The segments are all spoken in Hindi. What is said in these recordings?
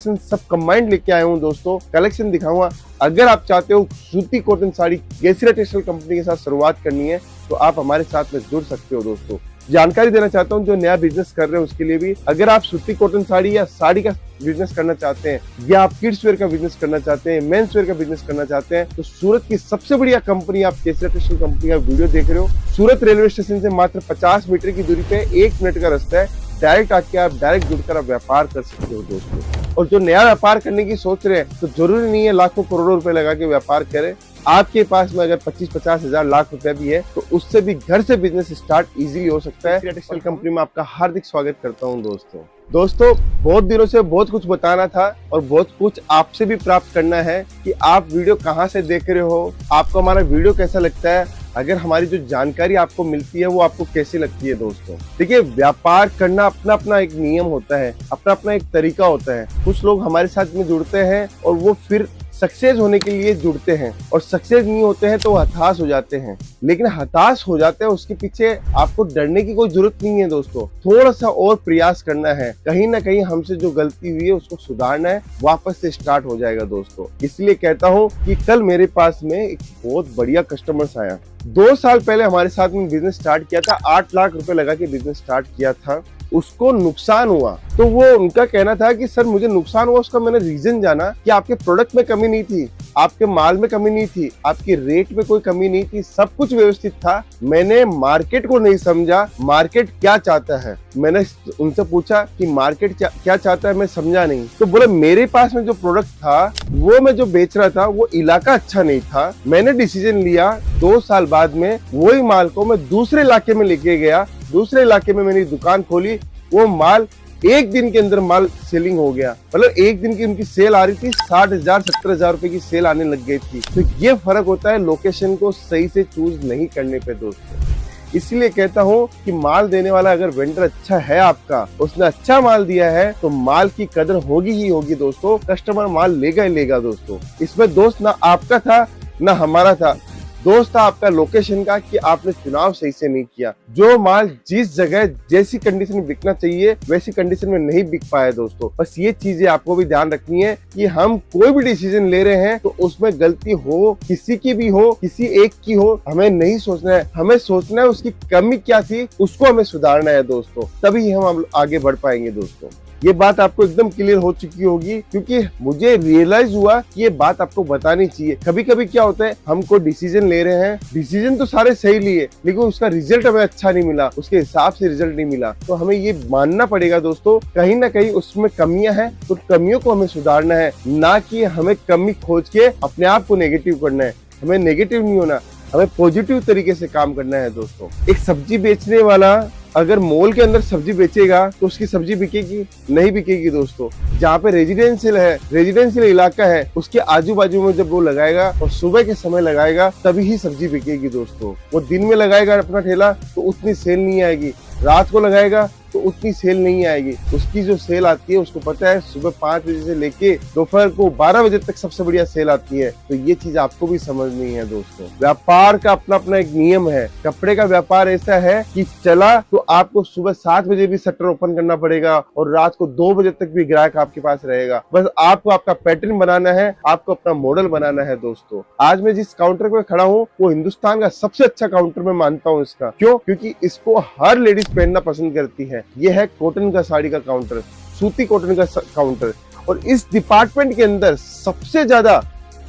सब कंबाइंड लेके आया हूँ दोस्तों। कलेक्शन दिखाऊंगा। अगर आप चाहते हो सूती कॉटन साड़ी केसरिया टेक्सटाइल कंपनी के साथ शुरुआत करनी है तो आप हमारे साथ में जुड़ सकते हो दोस्तों। जानकारी देना चाहता हूँ जो नया बिजनेस कर रहे हैं उसके लिए भी। अगर आप सूती कॉटन साड़ी या साड़ी का बिजनेस करना चाहते हैं या आप किड्स वेयर का बिजनेस करना चाहते हैं, मेंस वेयर का बिजनेस करना चाहते हैं तो सूरत की सबसे बढ़िया कंपनी आप केसरिया टेक्सटाइल कंपनी का वीडियो देख रहे हो। सूरत रेलवे स्टेशन से मात्र 50 मीटर की दूरी पे 1 मिनट का रास्ता है। डायरेक्ट आके आप डायरेक्ट जुड़कर आप व्यापार कर सकते हो दोस्तों। और जो नया व्यापार करने की सोच रहे हैं तो जरूरी नहीं है लाखों करोड़ों रुपए लगा के व्यापार करें। आपके पास में अगर 25-50 हजार लाख रुपए भी है तो उससे भी घर से बिजनेस स्टार्ट इजीली हो सकता है। टेक्सटाइल कंपनी में आपका हार्दिक स्वागत करता हूं दोस्तों। बहुत दिनों से बहुत कुछ बताना था और बहुत कुछ आपसे भी प्राप्त करना है कि आप वीडियो कहां से देख रहे हो, आपको हमारा वीडियो कैसा लगता है, अगर हमारी जो जानकारी आपको मिलती है वो आपको कैसी लगती है दोस्तों। देखिए, व्यापार करना अपना अपना एक नियम होता है, अपना अपना एक तरीका होता है। कुछ लोग हमारे साथ में जुड़ते हैं और वो फिर सक्सेस होने के लिए जुड़ते हैं और सक्सेस नहीं होते हैं तो हताश हो जाते हैं। लेकिन हताश हो जाते हैं उसके पीछे आपको डरने की कोई जरूरत नहीं है दोस्तों। थोड़ा सा और प्रयास करना है, कहीं ना कहीं हमसे जो गलती हुई है उसको सुधारना है, वापस से स्टार्ट हो जाएगा दोस्तों। इसलिए कहता हूँ कि कल मेरे पास में एक बहुत बढ़िया कस्टमर्स आया। 2 साल पहले हमारे साथ में बिजनेस स्टार्ट किया था, 8 लाख रुपए लगा के बिजनेस स्टार्ट किया था। उसको नुकसान हुआ तो वो उनका कहना था कि सर मुझे नुकसान हुआ, उसका मैंने रीजन जाना कि आपके प्रोडक्ट में कमी नहीं थी, आपके माल में कमी नहीं थी, आपकी रेट में कोई कमी नहीं थी, सब कुछ व्यवस्थित था। मैंने मार्केट को नहीं समझा, मार्केट क्या चाहता है। मैंने उनसे पूछा कि मार्केट क्या चाहता है, मैं समझा नहीं। तो बोले मेरे पास में जो प्रोडक्ट था वो मैं जो बेच रहा था वो इलाका अच्छा नहीं था। मैंने डिसीजन लिया 2 साल बाद में वही माल को मैं दूसरे इलाके में लेके गया, दूसरे इलाके में मैंने दुकान खोली। वो माल 1 दिन के अंदर माल सेलिंग हो गया। मतलब 1 दिन की उनकी सेल आ रही थी, 60,000-70,000 रुपए की सेल आने लग गई थी। तो ये फर्क होता है लोकेशन को सही से चूज नहीं करने पे दोस्तों। इसलिए कहता हूँ कि माल देने वाला अगर वेंडर अच्छा है आपका, उसने अच्छा माल दिया है तो माल की कदर होगी ही होगी दोस्तों। कस्टमर माल लेगा ही लेगा दोस्तों। इसमें दोस्त ना आपका था ना हमारा था, दोस्त था आपका लोकेशन का कि आपने चुनाव सही से नहीं किया। जो माल जिस जगह जैसी कंडीशन में बिकना चाहिए वैसी कंडीशन में नहीं बिक पाया दोस्तों। बस ये चीजें आपको भी ध्यान रखनी है कि हम कोई भी डिसीजन ले रहे हैं तो उसमें गलती हो, किसी की भी हो, किसी एक की हो, हमें नहीं सोचना है। हमें सोचना है उसकी कमी क्या थी, उसको हमें सुधारना है दोस्तों। तभी हम आगे बढ़ पाएंगे दोस्तों। ये बात आपको एकदम क्लियर हो चुकी होगी क्योंकि मुझे रियलाइज हुआ कि ये बात आपको बतानी चाहिए। कभी कभी क्या होता है, हम कोई डिसीजन ले रहे हैं, डिसीजन तो सारे सही लिए लेकिन उसका रिजल्ट हमें अच्छा नहीं मिला, उसके हिसाब से रिजल्ट नहीं मिला। तो हमें ये मानना पड़ेगा दोस्तों कहीं ना कहीं उसमें कमियां हैं तो कमियों को हमें सुधारना है, ना कि हमें कमी खोज के अपने आप को नेगेटिव करना है। हमें नेगेटिव नहीं होना, हमें पॉजिटिव तरीके से काम करना है दोस्तों। एक सब्जी बेचने वाला अगर मॉल के अंदर सब्जी बेचेगा तो उसकी सब्जी बिकेगी नहीं बिकेगी दोस्तों। जहाँ पे रेजिडेंशियल इलाका है उसके आजू बाजू में जब वो लगाएगा और सुबह के समय लगाएगा तभी ही सब्जी बिकेगी दोस्तों। वो दिन में लगाएगा अपना ठेला तो उतनी सेल नहीं आएगी, रात को लगाएगा तो उतनी सेल नहीं आएगी। उसकी जो सेल आती है उसको पता है सुबह 5 बजे से लेके दोपहर को 12 बजे तक सबसे बढ़िया सेल आती है। तो ये चीज आपको भी समझनी है दोस्तों। व्यापार का अपना अपना एक नियम है। कपड़े का व्यापार ऐसा है कि चला तो आपको सुबह 7 बजे भी शटर ओपन करना पड़ेगा और रात को 2 बजे तक भी ग्राहक आपके पास रहेगा। बस आपको आपका पैटर्न बनाना है, आपको अपना मॉडल बनाना है दोस्तों। आज मैं जिस काउंटर पे खड़ा हूँ वो हिंदुस्तान का सबसे अच्छा काउंटर मैं मानता हूँ इसका। क्यों? क्योंकि इसको हर लेडीज पहनना पसंद करती है। ये है कॉटन का साड़ी का काउंटर, सूती कॉटन का काउंटर। और इस डिपार्टमेंट के अंदर सबसे ज्यादा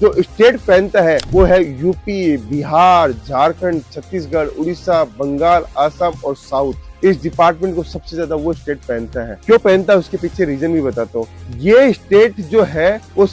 जो स्टेट पहनता है वो है यूपी, बिहार, झारखंड, छत्तीसगढ़, उड़ीसा, बंगाल, असम और साउथ। इस डिपार्टमेंट को सबसे ज्यादा वो स्टेट पहनता है। क्यों पहनता है उसके पीछे रीजन भी बताता हूँ। ये स्टेट जो है वो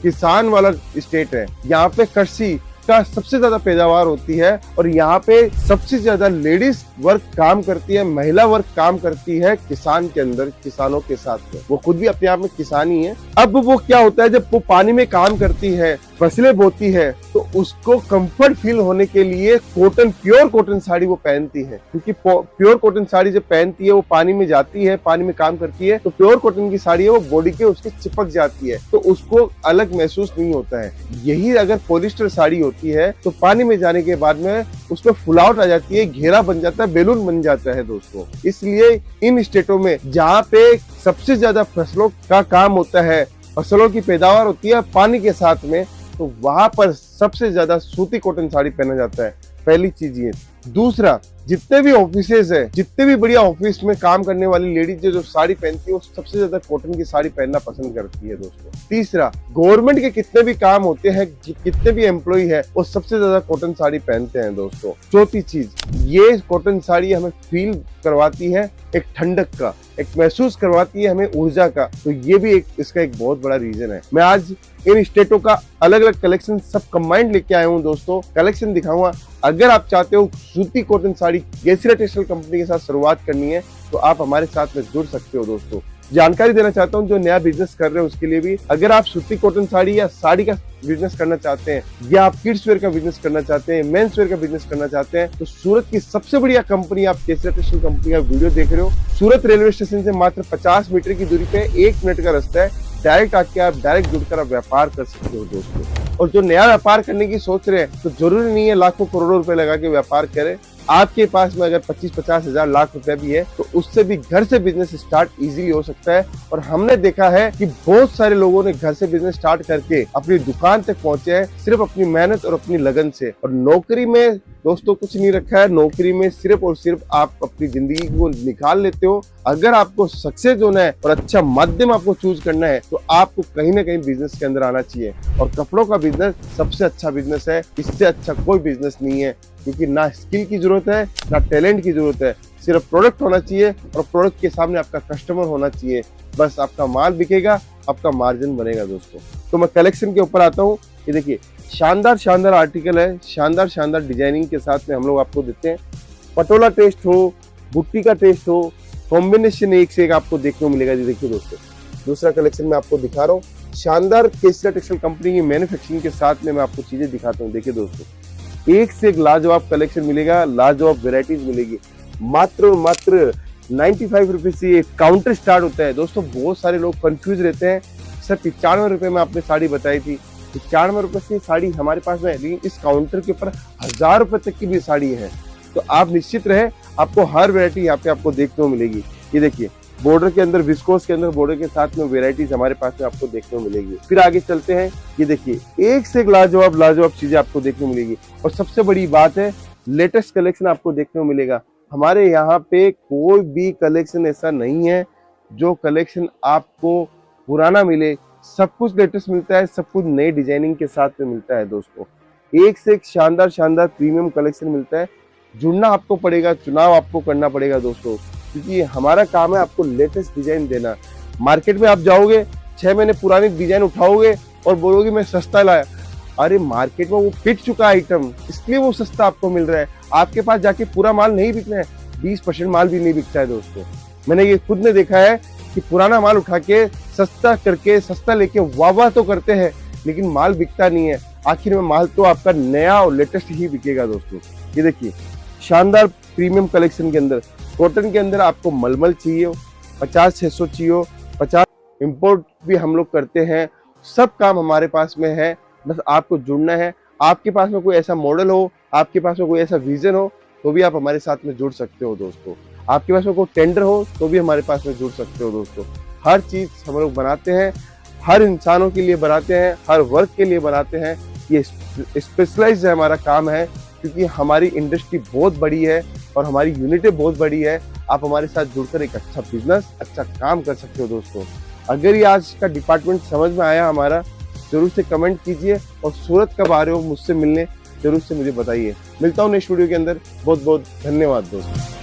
किसान वाला स्टेट है। यहाँ पे कृषि का सबसे ज्यादा पैदावार होती है और यहाँ पे सबसे ज्यादा लेडीज वर्क काम करती है, महिला वर्क काम करती है किसान के अंदर, किसानों के साथ में। वो खुद भी अपने आप में किसान ही है। अब वो क्या होता है, जब वो पानी में काम करती है, फसलें बोती है, तो उसको कंफर्ट फील होने के लिए कॉटन, प्योर कॉटन साड़ी वो पहनती है। क्योंकि प्योर कॉटन साड़ी जब पहनती है वो पानी में जाती है, पानी में काम करती है, तो प्योर कॉटन की साड़ी है वो बॉडी के उसके चिपक जाती है तो उसको अलग महसूस नहीं होता है। यही अगर पॉलिस्टर साड़ी होती है तो पानी में जाने के बाद में उसमें फुलावट आ जाती है, घेरा बन जाता है, बैलून बन जाता है दोस्तों। इसलिए इन स्टेटों में जहाँ पे सबसे ज्यादा फसलों का काम होता है फसलों की पैदावार होती है पानी के साथ में, तो वहां पर सबसे ज्यादा सूती कॉटन साड़ी पहना जाता है। पहली चीज ये। दूसरा, जितने भी ऑफिसेज है, जितने भी बढ़िया ऑफिस में काम करने वाली लेडीज जो साड़ी पहनती है वो सबसे ज्यादा कॉटन की साड़ी पहनना पसंद करती है दोस्तों। तीसरा, गवर्नमेंट के कितने भी काम होते हैं, कितने भी एम्प्लॉय है वो सबसे ज्यादा कॉटन साड़ी पहनते हैं दोस्तों। चौथी चीज, ये कॉटन साड़ी हमें फील करवाती है एक ठंडक का, एक महसूस करवाती है हमें ऊर्जा का, तो ये भी इसका एक बहुत बड़ा रीजन है। मैं आज इन स्टेटों का अलग अलग कलेक्शन सब कंबाइंड लेके आया हूँ दोस्तों, कलेक्शन दिखाऊंगा। अगर आप चाहते हो सूती कॉटन साड़ी गेसिरा टेक्सटाइल कंपनी के साथ शुरुआत करनी है तो आप हमारे साथ में जुड़ सकते हो दोस्तों। जानकारी देना चाहता हूँ जो नया बिजनेस कर रहे हो उसके लिए भी, अगर आप सूती कॉटन साड़ी या साड़ी का बिजनेस करना चाहते हैं, या आप किड्स वेयर का बिजनेस करना चाहते हैं, मेंस वेयर का बिजनेस करना चाहते हैं, तो सूरत की सबसे बढ़िया कंपनी आप गेसिरा टेक्सटाइल कंपनी का वीडियो देख रहे हो। सूरत रेलवे स्टेशन से मात्र 50 मीटर की दूरी पे 1 मिनट का रास्ता है। डायरेक्ट आके आप डायरेक्ट जुड़कर आप व्यापार कर सकते हो दोस्तों। और जो नया व्यापार करने की सोच रहे हैं तो जरूरी नहीं है लाखों करोड़ों रुपए लगा के व्यापार करें। आपके पास में अगर 25-50 हजार लाख रुपए भी है तो उससे भी घर से बिजनेस स्टार्ट इजीली हो सकता है। और हमने देखा है कि बहुत सारे लोगों ने घर से बिजनेस स्टार्ट करके अपनी दुकान तक पहुंचे हैं सिर्फ अपनी मेहनत और अपनी लगन से। और नौकरी में दोस्तों कुछ नहीं रखा है, नौकरी में सिर्फ और सिर्फ आप अपनी जिंदगी को निकाल लेते हो। अगर आपको सक्सेस होना है और अच्छा माध्यम आपको चूज करना है तो आपको कहीं ना कहीं बिजनेस के अंदर आना चाहिए। और कपड़ों का बिजनेस सबसे अच्छा बिजनेस है, इससे अच्छा कोई बिजनेस नहीं है, क्योंकि ना स्किल की जरूरत है ना टैलेंट की जरूरत है, सिर्फ प्रोडक्ट होना चाहिए और प्रोडक्ट के सामने आपका कस्टमर होना चाहिए। बस आपका माल बिकेगा, आपका मार्जिन बनेगा दोस्तों। तो मैं कलेक्शन के ऊपर आता हूँ। ये देखिए शानदार शानदार आर्टिकल है, शानदार शानदार डिजाइनिंग के साथ में हम लोग आपको देते हैं। पटोला टेस्ट हो, बुट्टी का टेस्ट हो, कॉम्बिनेशन एक से एक आपको देखने को मिलेगा। जी देखिए दोस्तों, दूसरा कलेक्शन मैं आपको दिखा रहा हूँ। शानदार गेसिरा टेक्सटाइल कंपनी की मैन्युफैक्चरिंग के साथ में मैं आपको चीजें दिखाता हूँ। देखिए दोस्तों, एक से एक लाजवाब कलेक्शन मिलेगा, लाजवाब वेराइटीज मिलेगी। मात्र 95 रुपए से ये काउंटर स्टार्ट होता है दोस्तों। बहुत सारे लोग कंफ्यूज रहते हैं, सर 95 रुपए में आपने साड़ी बताई थी, 95 रुपए से साड़ी हमारे पास में है, लेकिन इस काउंटर के ऊपर 1000 रुपए तक की भी साड़ी है। तो आप निश्चित रहे, आपको हर वैरायटी यहाँ पे आपको देखने को मिलेगी। ये देखिए बॉर्डर के अंदर, विस्कोस के अंदर बॉर्डर के साथ में वेराइटीज हमारे पास में आपको देखने को मिलेगी। फिर आगे चलते हैं। ये देखिए एक से एक लाजवाब चीजें आपको देखने को मिलेगी। और सबसे बड़ी बात है, लेटेस्ट कलेक्शन आपको देखने को मिलेगा। हमारे यहाँ पे कोई भी कलेक्शन ऐसा नहीं है जो कलेक्शन आपको पुराना मिले। सब कुछ लेटेस्ट मिलता है, सब कुछ नई डिजाइनिंग के साथ में मिलता है दोस्तों। एक से एक शानदार शानदार प्रीमियम कलेक्शन मिलता है। जुड़ना आपको पड़ेगा, चुनाव आपको करना पड़ेगा दोस्तों, क्योंकि हमारा काम है आपको लेटेस्ट डिजाइन देना। मार्केट में आप जाओगे, 6 महीने पुरानी डिजाइन उठाओगे और बोलोगे मैं सस्ता लाया, अरे मार्केट में वो बिक चुका आइटम, इसलिए वो सस्ता आपको मिल रहा है। आपके पास जाके पूरा माल नहीं बिकना है, 20% माल भी नहीं बिकता है दोस्तों। मैंने ये खुद ने देखा है कि पुराना माल उठा के सस्ता करके, सस्ता लेके वाह तो करते हैं, लेकिन माल बिकता नहीं है। आखिर में माल तो आपका नया और लेटेस्ट ही बिकेगा दोस्तों। ये देखिए शानदार प्रीमियम कलेक्शन के अंदर, कॉटन के अंदर आपको मलमल चाहिए हो, 50-600 चाहिए हो, 50 इंपोर्ट भी हम लोग करते हैं। सब काम हमारे पास में है, बस आपको जुड़ना है। आपके पास में कोई ऐसा मॉडल हो, आपके पास में कोई ऐसा विजन हो, तो भी आप हमारे साथ में जुड़ सकते हो दोस्तों। आपके पास में कोई टेंडर हो तो भी हमारे पास में जुड़ सकते हो दोस्तों। हर चीज हम लोग बनाते हैं, हर इंसानों के लिए बनाते हैं, हर वर्ग के लिए बनाते हैं। ये स्पेशलाइज्ड है हमारा काम है, क्योंकि हमारी इंडस्ट्री बहुत बड़ी है और हमारी यूनिटें बहुत बड़ी है। आप हमारे साथ जुड़कर एक अच्छा बिजनेस, अच्छा काम कर सकते हो दोस्तों। अगर ये आज का डिपार्टमेंट समझ में आया हमारा, जरूर से कमेंट कीजिए और सूरत कब आ रहे हो मुझसे मिलने, जरूर से मुझे बताइए। मिलता हूँ नेक्स्ट वीडियो के अंदर। बहुत बहुत धन्यवाद दोस्तों।